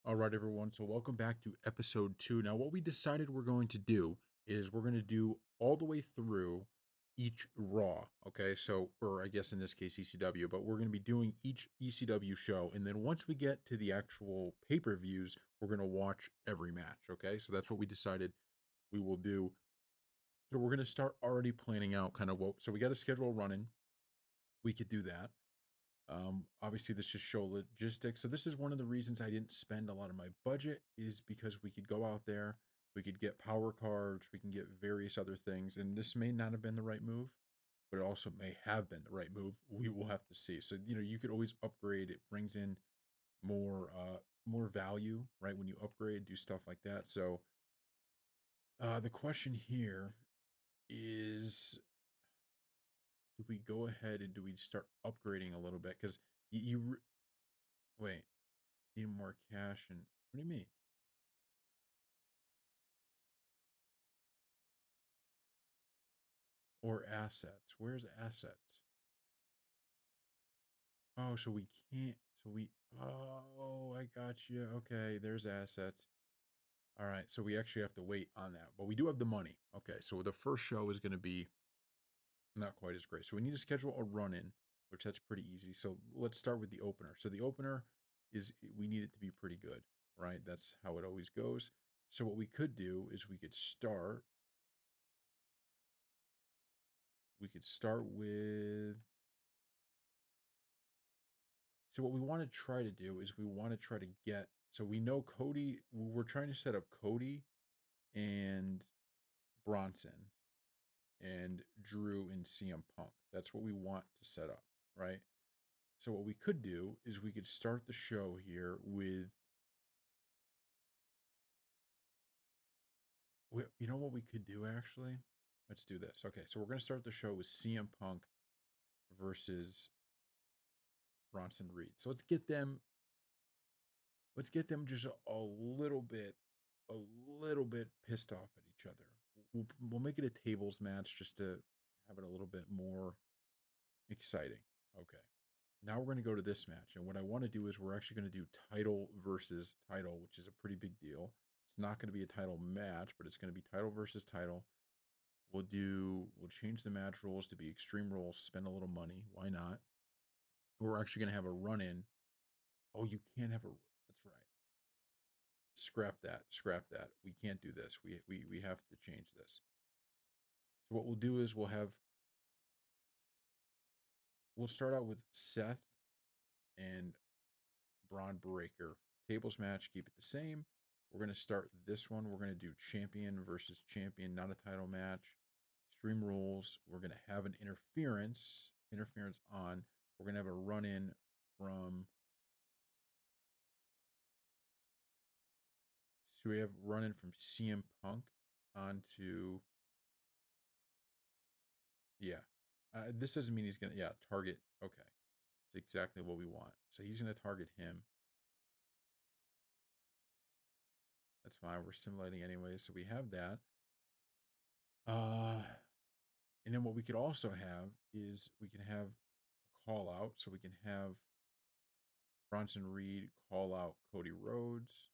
All right, everyone. So, welcome back to episode two. Now, what we decided we're going to do is we're going to do all the way through each Raw. Okay. So, or I guess in this case, ECW, but we're going to be doing each ECW show. And then once we get to the actual pay per views, we're going to watch every match. Okay. So, that's what we decided we will do. So, we're going to start already planning out kind of what. So, we got a schedule running. We could do that. Obviously, this just show logistics. So this is one of the reasons I didn't spend a lot of my budget is because we could go out there, we could get power cards, we can get various other things, and this may not have been the right move, but it also may have been the right move. We will have to see. So you could always upgrade. It brings in more value, right? When you upgrade, do stuff like that. So the question here is, do we go ahead and do we start upgrading a little bit? Because wait. Need more cash and what do you mean? Or assets. Where's assets? Oh, so we can't. So we. Oh, I got you. Okay, there's assets. All right, so we actually have to wait on that, but we do have the money. Okay, so the first show is going to be not quite as great. So we need to schedule a run in, which that's pretty easy. So let's start with the opener. So the opener is we need it to be pretty good, right? That's how it always goes. So what we could do is we could start with. So what we want to try to do is we want to try to get so we know Cody, we're trying to set up Cody and Bronson and Drew and CM Punk. That's what we want to set up, right? So what we could do is we could start the show here with you know what we could do actually? Let's do this. Okay, so we're going to start the show with CM Punk versus Bronson Reed. So let's get them just a little bit pissed off at each other. We'll make it a tables match just to have it a little bit more exciting. Okay. Now we're going to go to this match. And what I want to do is we're actually going to do title versus title, which is a pretty big deal. It's not going to be a title match, but it's going to be title versus title. We'll change the match rules to be extreme rules, spend a little money. Why not? We're actually going to have a run in. Oh, you can't have a that's right. Scrap that. Scrap that. We can't do this. We have to change this. So what we'll do is we'll start out with Seth and Braun Breaker. Tables match, keep it the same. We're going to start this one. We're going to do champion versus champion, not a title match. Extreme rules. We're going to have an interference on. We're going to have a run in from, so we have run in from CM Punk onto, yeah. This doesn't mean he's going to, yeah, target. Okay. It's exactly what we want. So he's going to target him. That's fine. We're simulating anyway, so we have that. Uh, and then what we could also have is we can have a call out. So we can have Bronson Reed call out Cody Rhodes,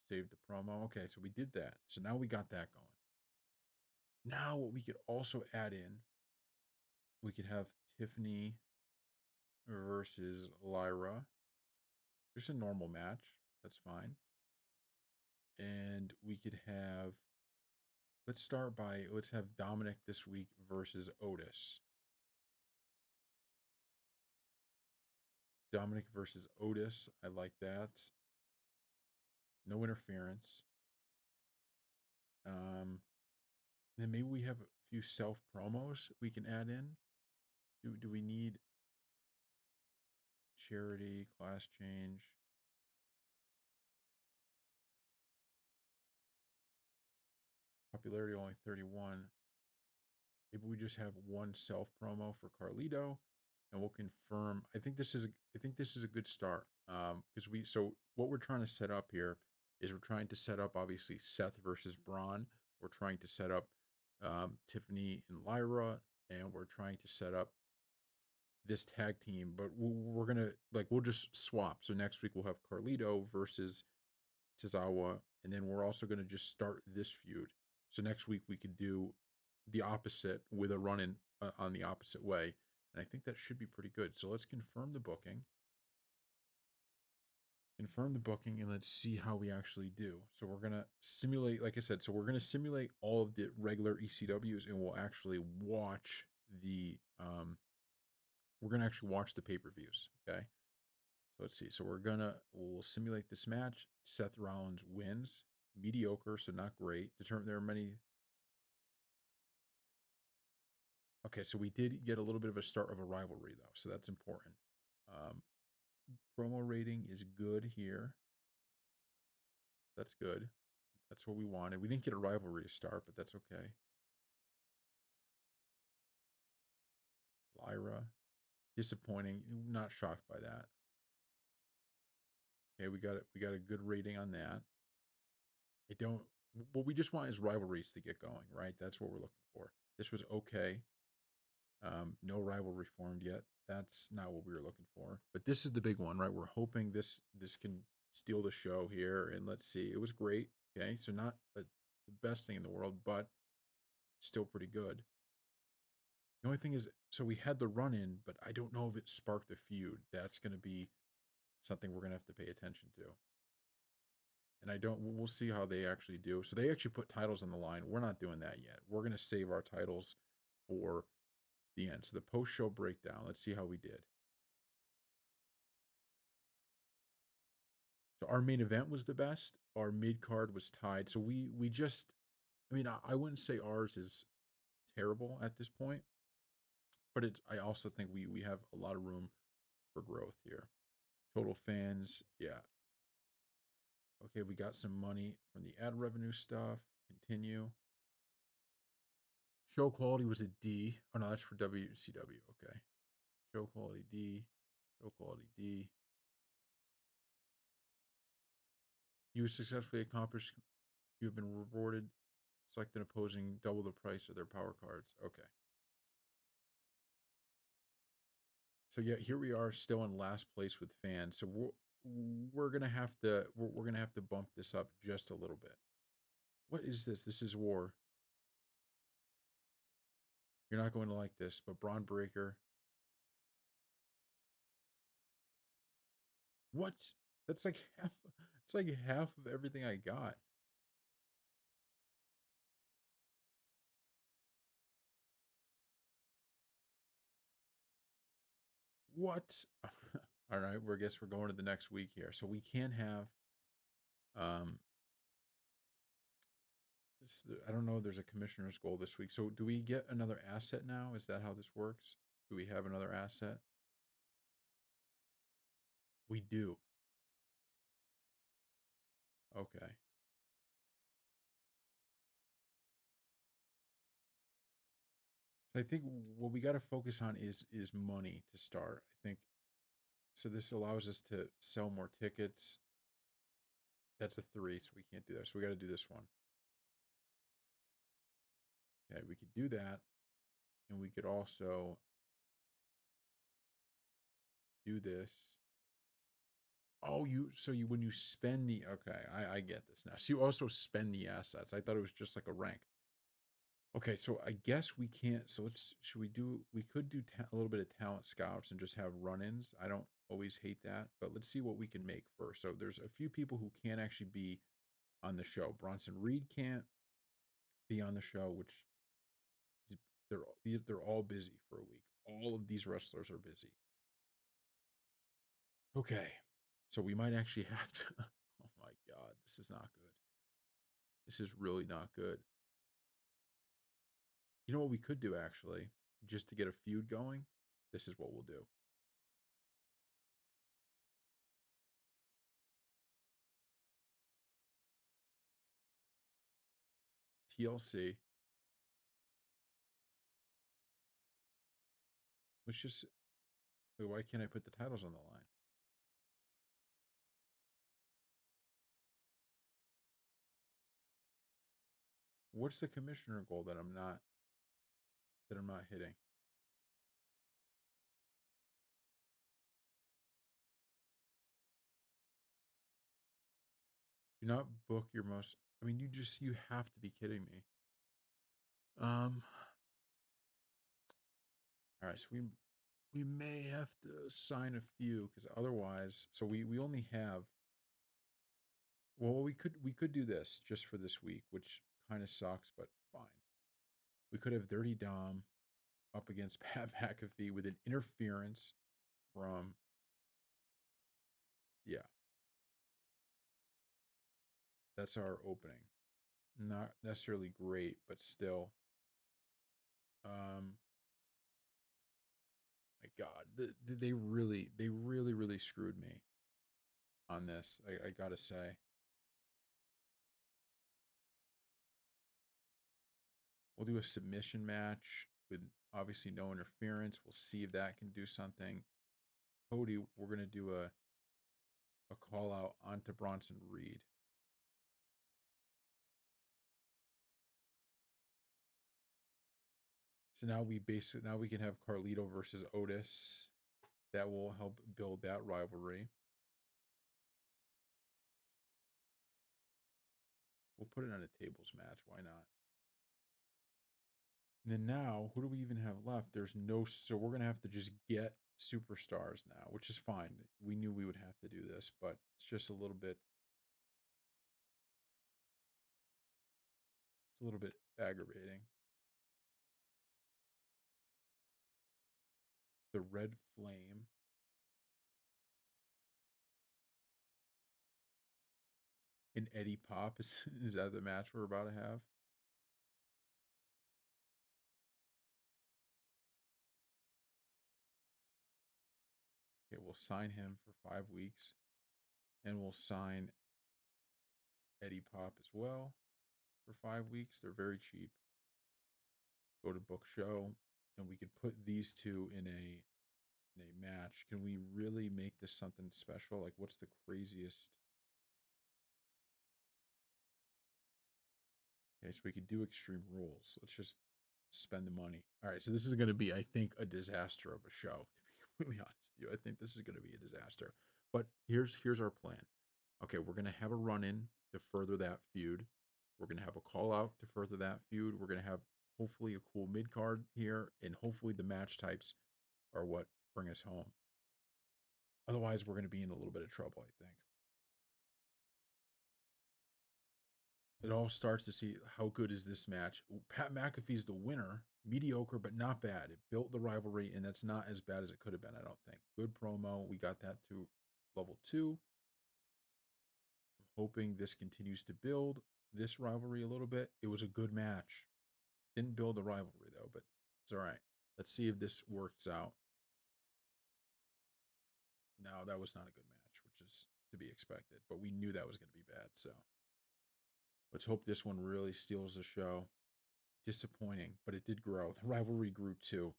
save the promo. Okay, so we did that. So now we got that going. Now what we could also add in, we could have Tiffany versus Lyra. Just a normal match. That's fine. And we could have let's have Dominic this week versus Otis. Dominic versus Otis. I like that. No interference. Then maybe we have a few self promos we can add in. Do we need charity, class change? Popularity only 31. Maybe we just have one self promo for Carlito, and we'll confirm. I think this is a good start. Because what we're trying to set up here is we're trying to set up obviously Seth versus Braun. We're trying to set up Tiffany and Lyra, and we're trying to set up this tag team, but we're gonna like we'll just swap. So next week we'll have Carlito versus Tozawa, and then we're also gonna just start this feud. So next week we could do the opposite with a run in on the opposite way, and I think that should be pretty good. So let's confirm the booking. Confirm the booking, and let's see how we actually do. So we're gonna simulate, like I said, so we're gonna simulate all of the regular ECWs, and we'll actually watch the we're gonna actually watch the pay-per-views. Okay. So let's see. So we'll simulate this match. Seth Rollins wins. Mediocre, so not great. Determine there are many. Okay, so we did get a little bit of a start of a rivalry though, so that's important. Um, Promo rating is good here. That's good. That's what we wanted. We didn't get a rivalry to start, but that's okay. Lyra, disappointing. Not shocked by that. Okay, we got it. We got a good rating on that. I don't. What we just want is rivalries to get going, right? That's what we're looking for. This was okay. No rivalry formed yet. That's not what we were looking for. But this is the big one, right? We're hoping this can steal the show here. And let's see. It was great. Okay, so not the best thing in the world, but still pretty good. The only thing is, so we had the run in, but I don't know if it sparked a feud. That's going to be something we're going to have to pay attention to. And I don't, we'll see how they actually do. So they actually put titles on the line. We're not doing that yet. We're going to save our titles for the end. So the post show breakdown, let's see how we did. So our main event was the best. Our mid card was tied. So we just, I mean, I wouldn't say ours is terrible at this point, but I also think we have a lot of room for growth here. Total fans, yeah. Okay, we got some money from the ad revenue stuff. Continue. Show quality was a D. Oh no, that's for WCW. Okay. Show quality D. Show quality D. You successfully accomplished. You have been rewarded. Select an opposing double the price of their power cards. Okay. So yeah, here we are still in last place with fans. So we're gonna have to we're gonna have to bump this up just a little bit. What is this? This is war. You're not going to like this, but Braun Breaker. What? That's like half. It's like half of everything I got. What? All right, I guess we're going to the next week here. So we can have um I don't know, there's a commissioner's goal this week. So do we get another asset now? Is that how this works? Do we have another asset? We do. Okay. So I think what we got to focus on is money to start. I think so this allows us to sell more tickets. That's a 3, so we can't do that. So we got to do this one. Okay, we could do that, and we could also do this. Oh, you when you spend the okay, I get this now. So you also spend the assets. I thought it was just like a rank. Okay, so I guess we can't. So let's should we do? We could do a little bit of talent scouts and just have run-ins. I don't always hate that, but let's see what we can make first. So there's a few people who can't actually be on the show. Bronson Reed can't be on the show, which they're all busy for a week. All of these wrestlers are busy. Okay, so we might actually have to. Oh my god, this is not good. This is really not good. You know what we could do actually, just to get a feud going? This is what we'll do. TLC, which just wait, why can't I put the titles on the line? What's the commissioner goal that I'm not hitting? Do not book your most. I mean, you have to be kidding me. Um. All right, so we may have to sign a few because otherwise, so we only have. Well, we could do this just for this week, which kind of sucks, but fine. We could have Dirty Dom up against Pat McAfee with an interference from, yeah, that's our opening. Not necessarily great, but still. Um, my God, they really screwed me on this. I gotta say, we'll do a submission match with obviously no interference. We'll see if that can do something. Cody, we're gonna do a call out onto Bronson Reed. So now we can have Carlito versus Otis. That will help build that rivalry. We'll put it on a tables match. Why not? And then now, who do we even have left? There's no, so we're gonna have to just get superstars now, which is fine. We knew we would have to do this, but it's just it's a little bit aggravating. The Red Flame and Eddie Pop is that the match we're about to have? Okay, we'll sign him for 5 weeks, and we'll sign Eddie Pop as well for 5 weeks. They're very cheap. Go to book show, and we could put these two in a match. Can we really make this something special? Like, what's the craziest? Okay, so we could do Extreme Rules. Let's just spend the money. All right, so this is going to be, I think, a disaster of a show. To be completely honest with you, I think this is going to be a disaster. But here's our plan. Okay, we're going to have a run in to further that feud. We're going to have a call out to further that feud. We're going to have hopefully a cool mid card here, and hopefully the match types are what bring us home. Otherwise, we're going to be in a little bit of trouble, I think. It all starts to see how good is this match. Pat McAfee's the winner, mediocre but not bad. It built the rivalry, and that's not as bad as it could have been. I don't think. Good promo. We got that to level 2. I'm hoping this continues to build this rivalry a little bit. It was a good match. Didn't build the rivalry though, but it's all right. Let's see if this works out. No, that was not a good match, which is to be expected. But we knew that was going to be bad. So let's hope this one really steals the show. Disappointing, but it did grow. The rivalry grew too.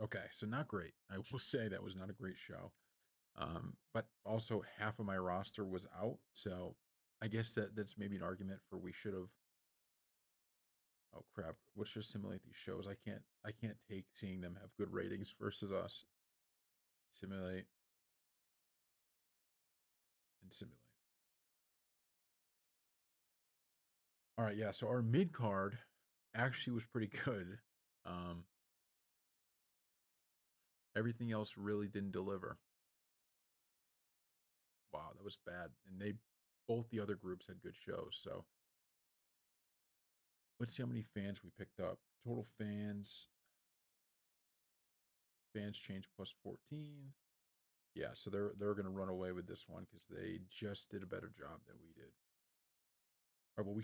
Okay, so not great. I will say that was not a great show. But also half of my roster was out, so I guess that's maybe an argument for we should have. Oh crap! Let's just simulate these shows. I can't take seeing them have good ratings versus us. Simulate and simulate. All right, yeah. So our mid card actually was pretty good. Um, Everything else really didn't deliver. Wow, that was bad. And they both the other groups had good shows. So let's see how many fans we picked up. Total fans change plus 14. Yeah, so they're gonna run away with this one because they just did a better job than we did. All right, well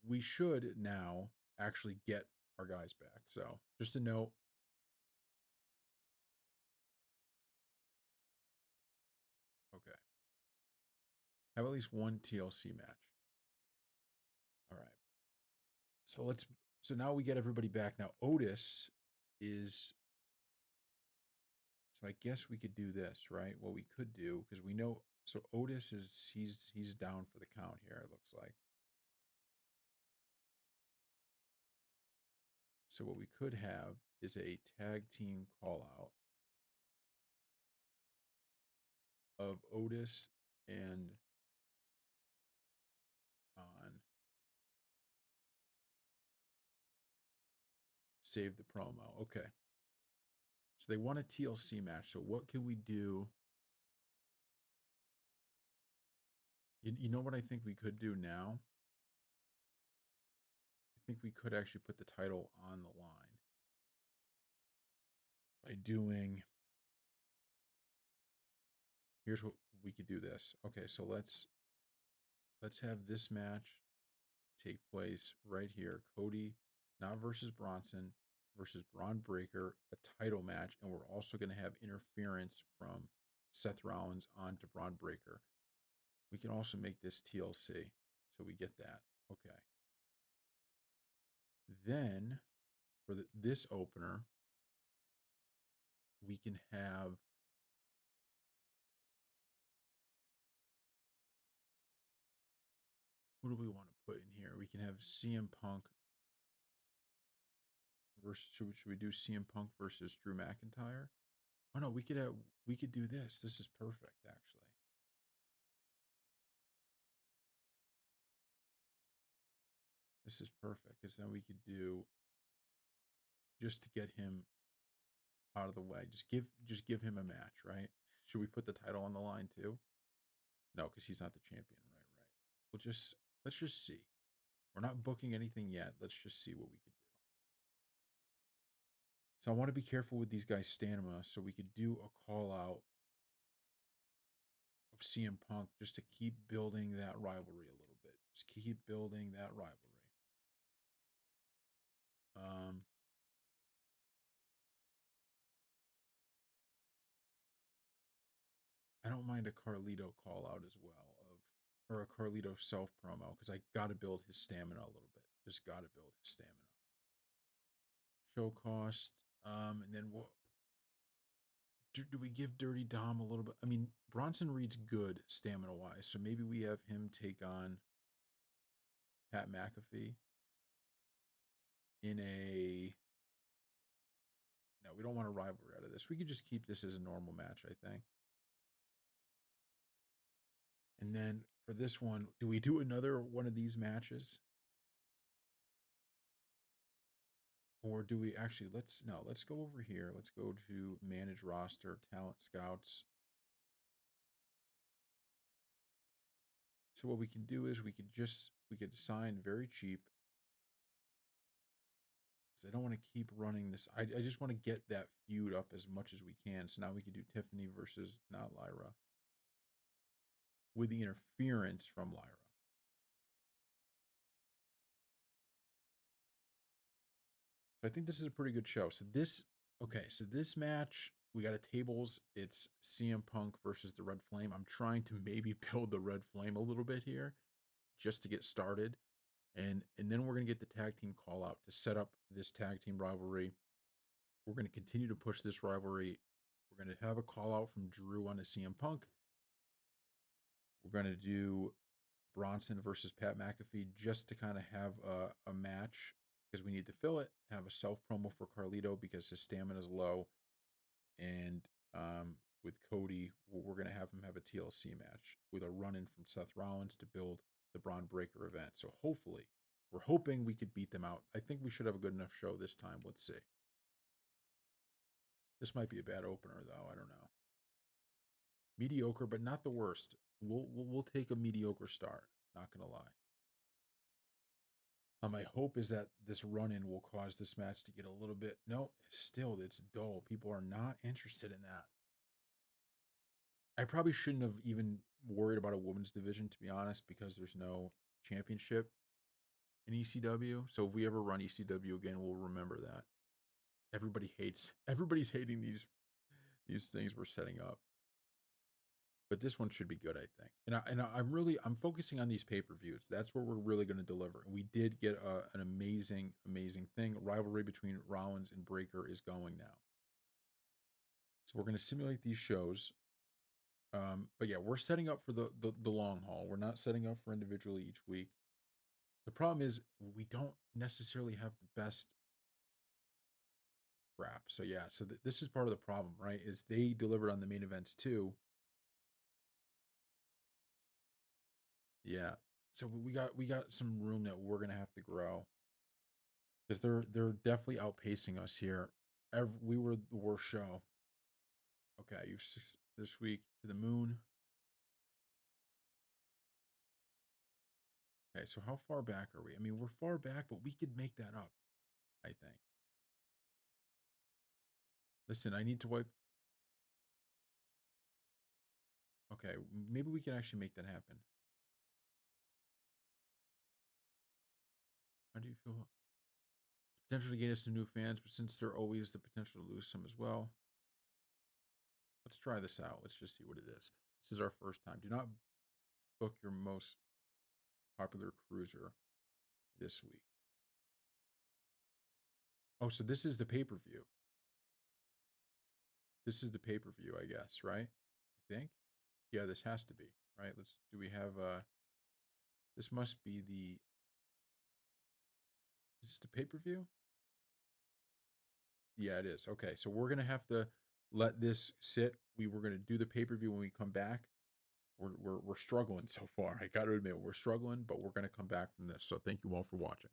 we should now actually get our guys back. So just a note. Okay. Have at least one TLC match. All right. So so now we get everybody back. Now Otis is so I guess we could do this, right? What we could do, because we know so Otis is he's down for the count here, it looks like. So what we could have is a tag team call out of Otis and Save the promo. Okay. So they want a TLC match. So what can we do? You know what I think we could do now? I think we could actually put the title on the line by doing. Here's what we could do this. Okay, so let's have this match take place right here. Cody, not versus Bronson, versus Braun Breaker, a title match, and we're also going to have interference from Seth Rollins onto Braun Breaker. We can also make this TLC, so we get that. Okay. Then for this opener, we can have who do we want to put in here? We can have CM Punk versus should we do CM Punk versus Drew McIntyre? Oh no, we could do this. This is perfect actually. This is perfect because then we could do just to get him out of the way. Just give him a match, right? Should we put the title on the line too? No, because he's not the champion, right? Right. Let's just see. We're not booking anything yet. Let's just see what we can do. So I want to be careful with these guys' stamina. So we could do a call out of CM Punk just to keep building that rivalry a little bit. Just keep building that rivalry. Um, I don't mind a Carlito call out as well or a Carlito self promo because I got to build his stamina a little bit. Just got to build his stamina. Show cost. And then what? Do we give Dirty Dom a little bit? I mean, Bronson Reed's good stamina wise, so maybe we have him take on Pat McAfee in a. No, we don't want a rivalry out of this. We could just keep this as a normal match, I think. And then for this one, do we do another one of these matches? Or do we actually let's go over here. Let's go to manage roster, talent scouts. So what we can do is we could sign very cheap because I don't want to keep running this. I just want to get that feud up as much as we can. So now we could do Tiffany versus not Lyra with the interference from Lyra. So I think this is a pretty good show. So this match, we got a tables. It's CM Punk versus the Red Flame. I'm trying to maybe build the Red Flame a little bit here just to get started. And then we're going to get the tag team call out to set up this tag team rivalry. We're going to continue to push this rivalry. We're going to have a call out from Drew on a CM Punk. We're going to do Bronson versus Pat McAfee just to kind of have a match because we need to fill it. Have a self promo for Carlito because his stamina is low. And with Cody, we're going to have him have a TLC match with a run in from Seth Rollins to build the Braun Breaker event. So hopefully, we're hoping we could beat them out. I think we should have a good enough show this time. Let's see. This might be a bad opener, though. I don't know. Mediocre, but not the worst. We'll take a mediocre start. Not gonna lie. My hope is that this run-in will cause this match to get a little bit. No, still it's dull. People are not interested in that. I probably shouldn't have even worried about a women's division, to be honest, because there's no championship in ECW. So if we ever run ECW again, we'll remember that. Everybody's hating these things we're setting up. But this one should be good, I think. I'm focusing on these pay-per-views. That's where we're really going to deliver. And we did get an amazing thing. Rivalry between Rollins and Breaker is going now. So we're going to simulate these shows. But yeah, we're setting up for the long haul. We're not setting up for individually each week. The problem is we don't necessarily have the best crap. So yeah, this is part of the problem, right? Is they delivered on the main events too. Yeah. So we got some room that we're gonna have to grow. because they're definitely outpacing us here. We were the worst show. Okay, this week to the moon. Okay, so how far back are we? I mean, we're far back, but we could make that up, I think. Listen, I need to wipe. Okay, maybe we can actually make that happen. How do you feel? Potential to gain us some new fans, but since there always the potential to lose some as well, let's try this out. Let's just see what it is. This is our first time. Do not book your most popular cruiser this week. Oh, so this is the pay per view. This is the pay per view, I guess, right? I think. Yeah, this has to be right. Let's. Do we have? This must be the. Is this the pay per view? Yeah, it is. Okay, so we're gonna have to let this sit. We were gonna do the pay per view when we come back. We're struggling so far. I got to admit, we're struggling, but we're gonna come back from this. So thank you all for watching.